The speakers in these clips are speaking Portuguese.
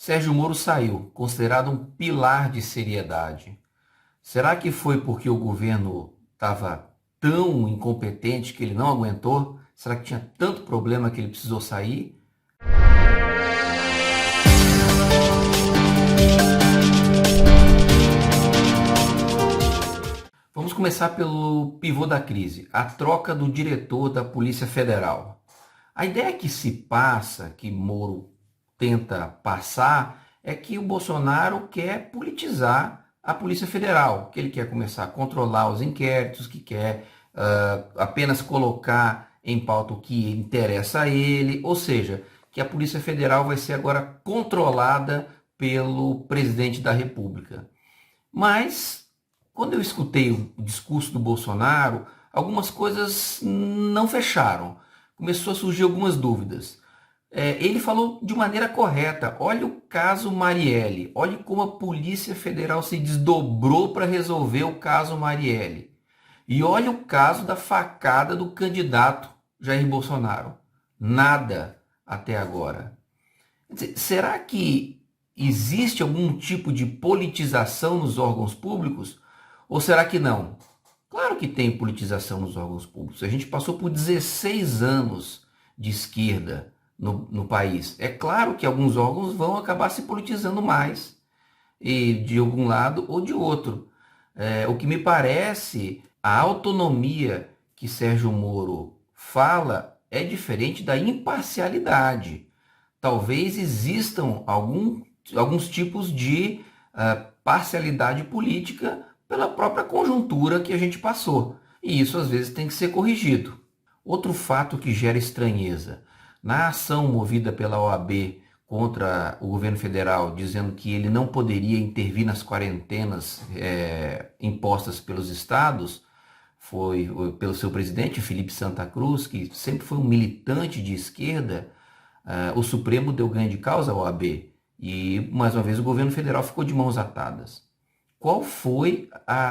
Sérgio Moro saiu, considerado um pilar de seriedade. Será que foi porque o governo estava tão incompetente que ele não aguentou? Será que tinha tanto problema que ele precisou sair? Vamos começar pelo pivô da crise, a troca do diretor da Polícia Federal. A ideia que se passa, que Moro tenta passar, é que o Bolsonaro quer politizar a Polícia Federal, que ele quer começar a controlar os inquéritos, que quer apenas colocar em pauta o que interessa a ele, ou seja, que a Polícia Federal vai ser agora controlada pelo presidente da República. Mas, quando eu escutei o discurso do Bolsonaro, algumas coisas não fecharam. Começou a surgir algumas dúvidas. Ele falou de maneira correta. Olha o caso Marielle. Olha como a Polícia Federal se desdobrou para resolver o caso Marielle. E olha o caso da facada do candidato Jair Bolsonaro. Nada até agora. Será que existe algum tipo de politização nos órgãos públicos? Ou será que não? Claro que tem politização nos órgãos públicos. A gente passou por 16 anos de esquerda no país. É claro que alguns órgãos vão acabar se politizando mais, e de algum lado ou de outro. O que me parece, a autonomia que Sérgio Moro fala é diferente da imparcialidade. Talvez existam alguns tipos de parcialidade política pela própria conjuntura que a gente passou. E isso às vezes tem que ser corrigido. Outro fato que gera estranheza. Na ação movida pela OAB contra o governo federal, dizendo que ele não poderia intervir nas quarentenas impostas pelos estados, foi pelo seu presidente, Felipe Santa Cruz, que sempre foi um militante de esquerda. O Supremo deu ganho de causa à OAB e, mais uma vez, o governo federal ficou de mãos atadas. Qual foi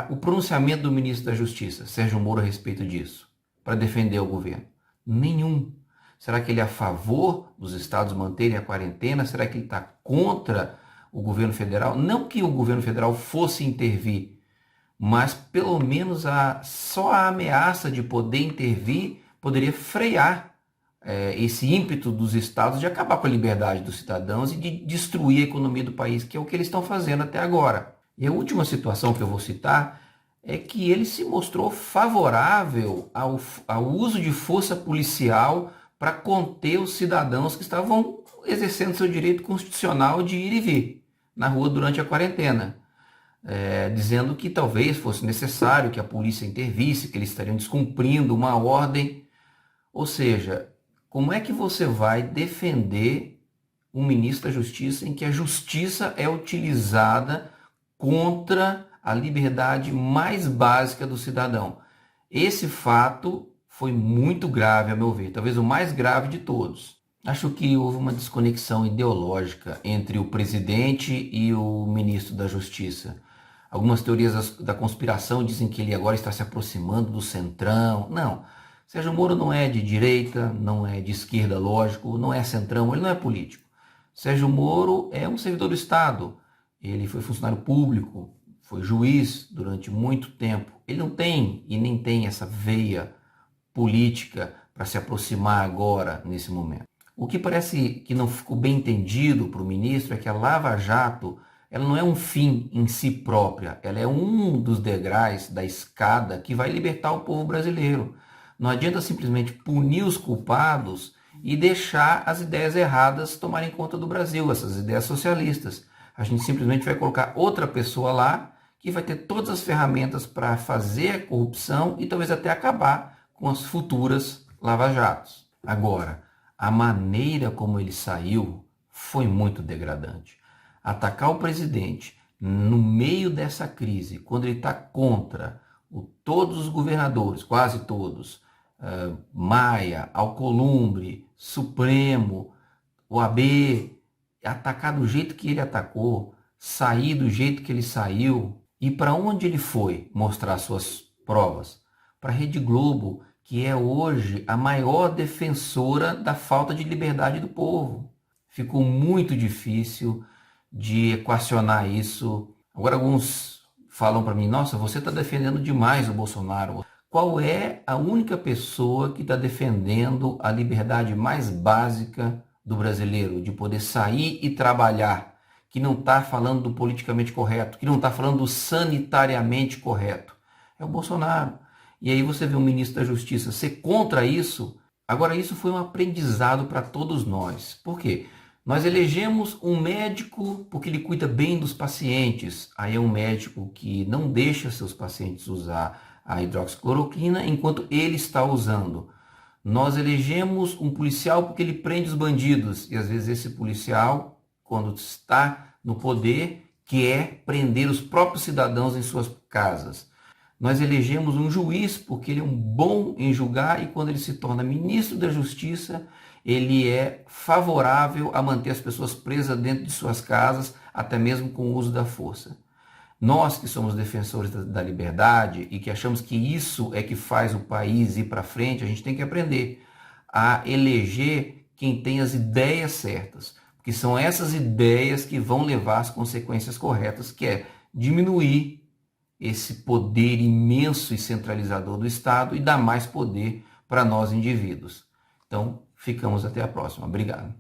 o pronunciamento do ministro da Justiça, Sérgio Moro, a respeito disso, para defender o governo? Nenhum. Será que ele é a favor dos estados manterem a quarentena? Será que ele está contra o governo federal? Não que o governo federal fosse intervir, mas pelo menos só a ameaça de poder intervir poderia frear esse ímpeto dos estados de acabar com a liberdade dos cidadãos e de destruir a economia do país, que é o que eles estão fazendo até agora. E a última situação que eu vou citar é que ele se mostrou favorável ao uso de força policial para conter os cidadãos que estavam exercendo seu direito constitucional de ir e vir na rua durante a quarentena, dizendo que talvez fosse necessário que a polícia intervisse, que eles estariam descumprindo uma ordem. Ou seja, como é que você vai defender um ministro da Justiça em que a justiça é utilizada contra a liberdade mais básica do cidadão? Esse fato foi muito grave, a meu ver, talvez o mais grave de todos. Acho que houve uma desconexão ideológica entre o presidente e o ministro da Justiça. Algumas teorias da conspiração dizem que ele agora está se aproximando do centrão. Não, Sérgio Moro não é de direita, não é de esquerda, lógico, não é centrão, ele não é político. Sérgio Moro é um servidor do Estado, ele foi funcionário público, foi juiz durante muito tempo. Ele não tem e nem tem essa veia política para se aproximar agora, nesse momento. O que parece que não ficou bem entendido para o ministro é que a Lava Jato ela não é um fim em si própria, ela é um dos degraus da escada que vai libertar o povo brasileiro. Não adianta simplesmente punir os culpados e deixar as ideias erradas tomarem conta do Brasil, essas ideias socialistas. A gente simplesmente vai colocar outra pessoa lá que vai ter todas as ferramentas para fazer a corrupção e talvez até acabar com as futuras lava-jatos. Agora, a maneira como ele saiu foi muito degradante. Atacar o presidente no meio dessa crise, quando ele está contra todos os governadores, quase todos, Maia, Alcolumbre, Supremo, OAB, atacar do jeito que ele atacou, sair do jeito que ele saiu, e para onde ele foi mostrar suas provas? Para a Rede Globo, que é hoje a maior defensora da falta de liberdade do povo. Ficou muito difícil de equacionar isso. Agora alguns falam para mim, nossa, você está defendendo demais o Bolsonaro. Qual é a única pessoa que está defendendo a liberdade mais básica do brasileiro, de poder sair e trabalhar, que não está falando do politicamente correto, que não está falando do sanitariamente correto? É o Bolsonaro. E aí você vê um ministro da Justiça ser contra isso. Agora, isso foi um aprendizado para todos nós. Por quê? Nós elegemos um médico porque ele cuida bem dos pacientes. Aí é um médico que não deixa seus pacientes usar a hidroxicloroquina enquanto ele está usando. Nós elegemos um policial porque ele prende os bandidos. E às vezes esse policial, quando está no poder, quer prender os próprios cidadãos em suas casas. Nós elegemos um juiz porque ele é um bom em julgar e quando ele se torna ministro da Justiça, ele é favorável a manter as pessoas presas dentro de suas casas, até mesmo com o uso da força. Nós que somos defensores da liberdade e que achamos que isso é que faz o país ir para frente, a gente tem que aprender a eleger quem tem as ideias certas, porque são essas ideias que vão levar às consequências corretas, que é diminuir esse poder imenso e centralizador do Estado e dar mais poder para nós indivíduos. Então, ficamos até a próxima. Obrigado.